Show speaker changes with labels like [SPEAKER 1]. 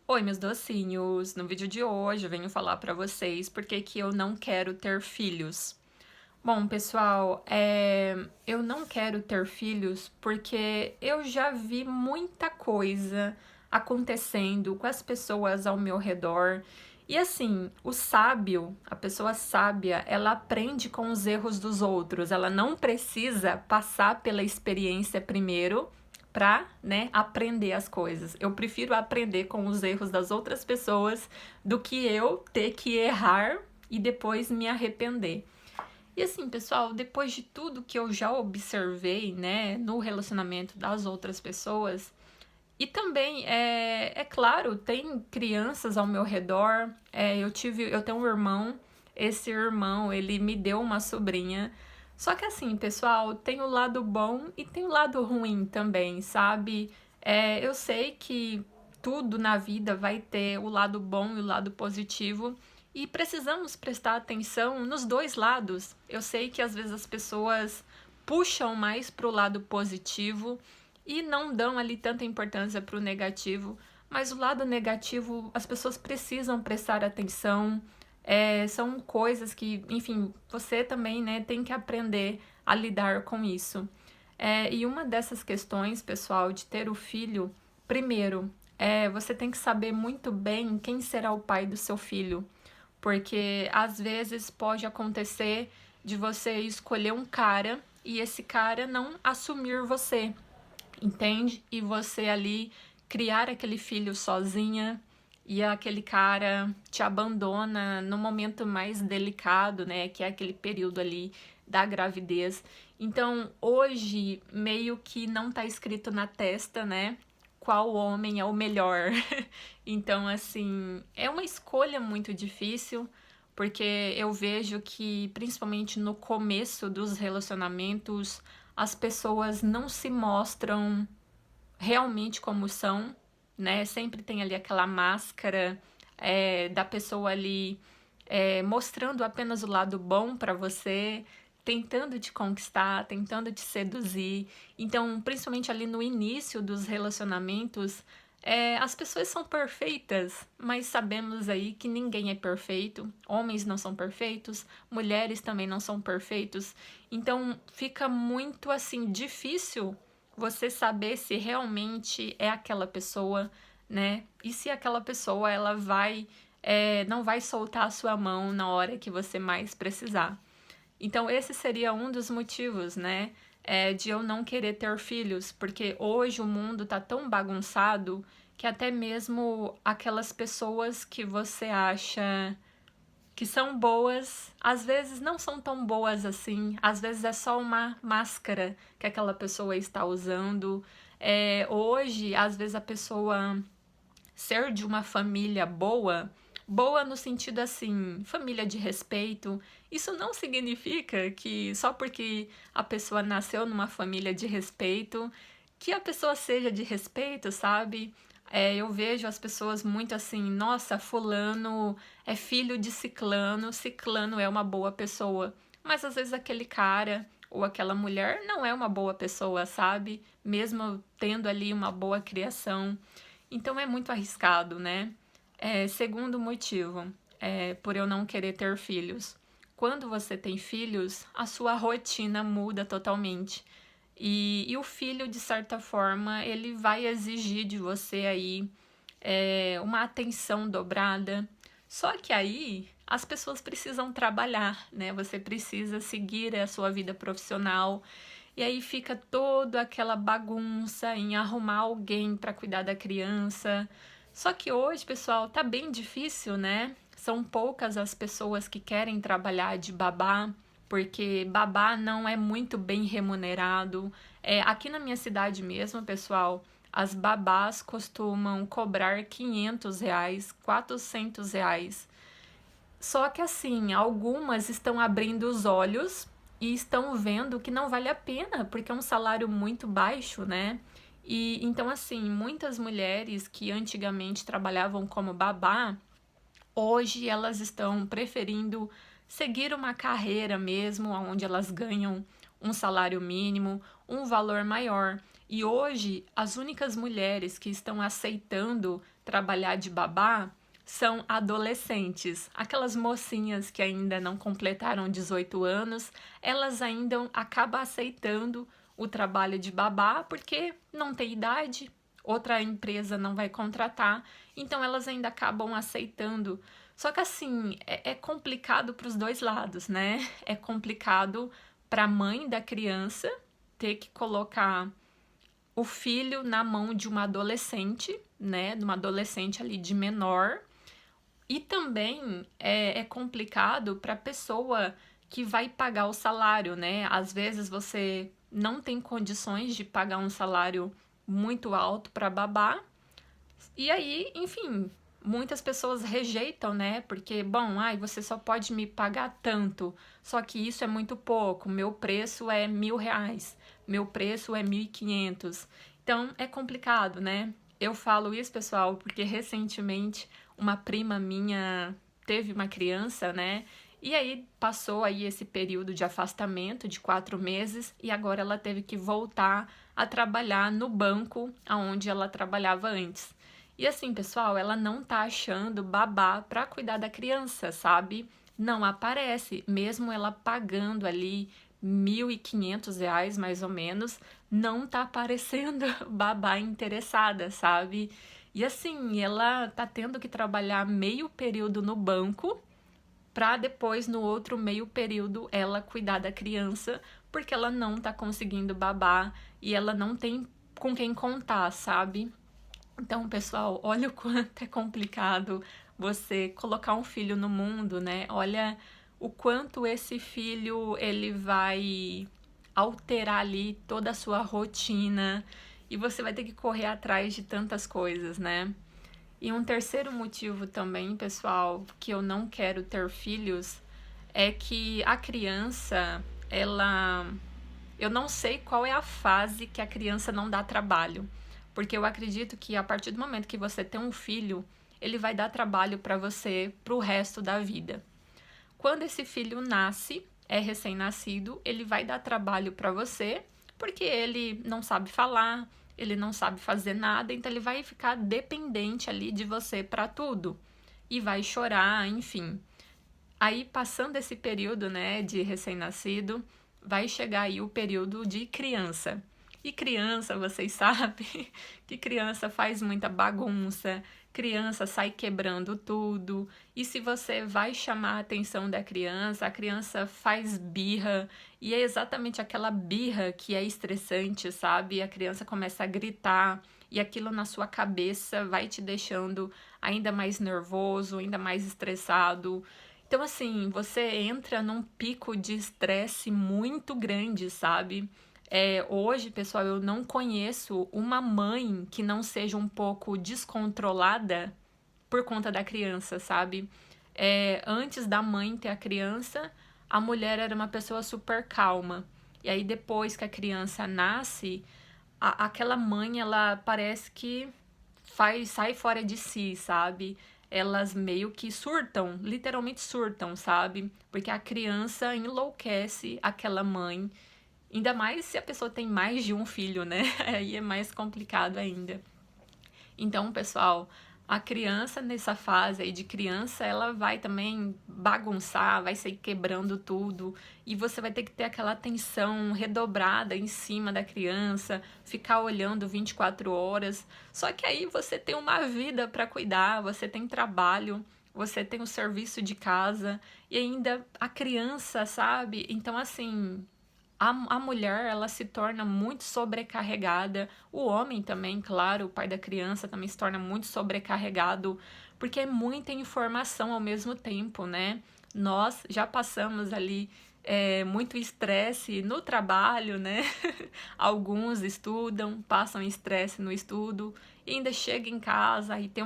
[SPEAKER 1] Oi, meus docinhos! No vídeo de hoje eu venho falar pra vocês porque que eu não quero ter filhos. Bom, pessoal, eu não quero ter filhos porque eu já vi muita coisa acontecendo com as pessoas ao meu redor. E assim, o sábio, a pessoa sábia, ela aprende com os erros dos outros. Ela não precisa passar pela experiência primeiro para, né, aprender as coisas. Eu prefiro aprender com os erros das outras pessoas do que eu ter que errar e depois me arrepender. E assim, pessoal, depois de tudo que eu já observei, né, no relacionamento das outras pessoas, e também, é claro, tem crianças ao meu redor, eu tenho um irmão, esse irmão, ele me deu uma sobrinha, só que assim, pessoal, tem o lado bom e tem o lado ruim também, sabe? Eu sei que tudo na vida vai ter o lado bom e o lado positivo, e precisamos prestar atenção nos dois lados. Eu sei que às vezes as pessoas puxam mais para o lado positivo e não dão ali tanta importância para o negativo, mas o lado negativo as pessoas precisam prestar atenção. São coisas que, enfim, você também, né, tem que aprender a lidar com isso. E uma dessas questões, pessoal, de ter o filho, primeiro, você tem que saber muito bem quem será o pai do seu filho, porque às vezes pode acontecer de você escolher um cara e esse cara não assumir você, entende? E você ali criar aquele filho sozinha e aquele cara te abandona no momento mais delicado, né? Que é aquele período ali da gravidez. Então, hoje, meio que não tá escrito na testa, né? Qual homem é o melhor. Então, assim, é uma escolha muito difícil, porque eu vejo que, principalmente no começo dos relacionamentos, as pessoas não se mostram realmente como são, né? Sempre tem ali aquela máscara da pessoa ali mostrando apenas o lado bom para você, tentando te conquistar, tentando te seduzir. Então, principalmente ali no início dos relacionamentos, as pessoas são perfeitas, mas sabemos aí que ninguém é perfeito. Homens não são perfeitos, mulheres também não são perfeitos. Então, fica muito assim difícil você saber se realmente é aquela pessoa, né? E se aquela pessoa ela não vai soltar a sua mão na hora que você mais precisar. Então, esse seria um dos motivos, né? De eu não querer ter filhos, porque hoje o mundo tá tão bagunçado que até mesmo aquelas pessoas que você acha que são boas, às vezes não são tão boas assim, às vezes é só uma máscara que aquela pessoa está usando. Hoje, às vezes a pessoa ser de uma família boa, boa no sentido assim, família de respeito, isso não significa que só porque a pessoa nasceu numa família de respeito, que a pessoa seja de respeito, sabe? Eu vejo as pessoas muito assim, nossa, fulano é filho de ciclano, ciclano é uma boa pessoa. Mas às vezes aquele cara ou aquela mulher não é uma boa pessoa, sabe? Mesmo tendo ali uma boa criação. Então é muito arriscado, né? Segundo motivo, por eu não querer ter filhos. Quando você tem filhos, a sua rotina muda totalmente. E o filho, de certa forma, ele vai exigir de você aí uma atenção dobrada. Só que aí as pessoas precisam trabalhar, né? Você precisa seguir a sua vida profissional. E aí fica toda aquela bagunça em arrumar alguém para cuidar da criança. Só que hoje, pessoal, tá bem difícil, né? São poucas as pessoas que querem trabalhar de babá, porque babá não é muito bem remunerado. Aqui na minha cidade mesmo, pessoal, as babás costumam cobrar R$ 500, R$ 400. Só que assim, algumas estão abrindo os olhos e estão vendo que não vale a pena, porque é um salário muito baixo, né? E então assim, muitas mulheres que antigamente trabalhavam como babá, hoje elas estão preferindo seguir uma carreira mesmo, onde elas ganham um salário mínimo, um valor maior. E hoje, as únicas mulheres que estão aceitando trabalhar de babá são adolescentes. Aquelas mocinhas que ainda não completaram 18 anos, elas ainda acabam aceitando o trabalho de babá porque não tem idade, outra empresa não vai contratar, então elas ainda acabam aceitando. Só que assim, é complicado para os dois lados, né? É complicado para a mãe da criança ter que colocar o filho na mão de uma adolescente, né? De uma adolescente ali de menor. E também é complicado para a pessoa que vai pagar o salário, né? Às vezes você não tem condições de pagar um salário muito alto para babá. E aí, enfim, muitas pessoas rejeitam, né? Porque, bom, ai, você só pode me pagar tanto. Só que isso é muito pouco. Meu preço é R$ 1.000. Meu preço é 1.500. Então, é complicado, né? Eu falo isso, pessoal, porque recentemente uma prima minha teve uma criança, né? E aí passou aí esse período de afastamento de 4 meses e agora ela teve que voltar a trabalhar no banco onde ela trabalhava antes. E assim, pessoal, ela não tá achando babá para cuidar da criança, sabe? Não aparece, mesmo ela pagando ali R$ 1.500 mais ou menos, não tá aparecendo babá interessada, sabe? E assim, ela tá tendo que trabalhar meio período no banco para depois, no outro meio período, ela cuidar da criança, porque ela não tá conseguindo babar e ela não tem com quem contar, sabe? Então, pessoal, olha o quanto é complicado você colocar um filho no mundo, né? Olha o quanto esse filho ele vai alterar ali toda a sua rotina e você vai ter que correr atrás de tantas coisas, né? E um terceiro motivo também, pessoal, que eu não quero ter filhos é que a criança, eu não sei qual é a fase que a criança não dá trabalho, porque eu acredito que a partir do momento que você tem um filho, ele vai dar trabalho para você pro resto da vida. Quando esse filho nasce, é recém-nascido, ele vai dar trabalho para você, porque ele não sabe falar, ele não sabe fazer nada, então ele vai ficar dependente ali de você para tudo. E vai chorar, enfim. Aí, passando esse período, né, de recém-nascido, vai chegar aí o período de criança. E criança, vocês sabem que criança faz muita bagunça, criança sai quebrando tudo. E se você vai chamar a atenção da criança, a criança faz birra. E é exatamente aquela birra que é estressante, sabe? A criança começa a gritar e aquilo na sua cabeça vai te deixando ainda mais nervoso, ainda mais estressado. Então, assim, você entra num pico de estresse muito grande, sabe? Hoje, pessoal, eu não conheço uma mãe que não seja um pouco descontrolada por conta da criança, sabe? Antes da mãe ter a criança, a mulher era uma pessoa super calma. E aí, depois que a criança nasce, aquela mãe, ela parece que sai fora de si, sabe? Elas meio que surtam, literalmente surtam, sabe? Porque a criança enlouquece aquela mãe. Ainda mais se a pessoa tem mais de um filho, né? Aí é mais complicado ainda. Então, pessoal, a criança nessa fase aí de criança, ela vai também bagunçar, vai sair quebrando tudo, e você vai ter que ter aquela atenção redobrada em cima da criança, ficar olhando 24 horas. Só que aí você tem uma vida para cuidar, você tem trabalho, você tem o serviço de casa e ainda a criança, sabe? Então, assim, a mulher, ela se torna muito sobrecarregada, o homem também, claro, o pai da criança também se torna muito sobrecarregado, porque é muita informação ao mesmo tempo, né? Nós já passamos ali muito estresse no trabalho, né? Alguns estudam, passam estresse no estudo, e ainda chega em casa e tem